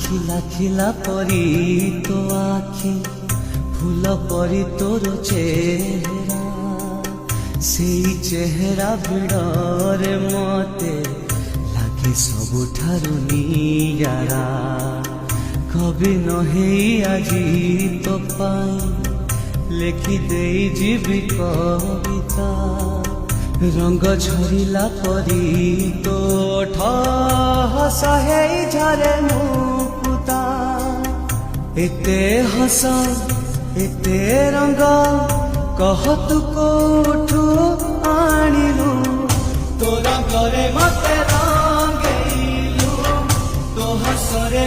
খিলা খিলা পরি তো আখি ফুল পরি তোর চেহারা সেই চেহারা ভিড়রে মতে লাগে ସବୁଠାରୁ ନିଆରା কবি নহেই আজি তো পাই লেখি দেই ଯିବି কবিতা রঙ ঝরিলা পরি তো হস হেই ঝরে মুকুতা এতে হস এতে রঙ কহ তু কোঠু আনিলু তো রঙরে মতে রঙেইলু তো হসরে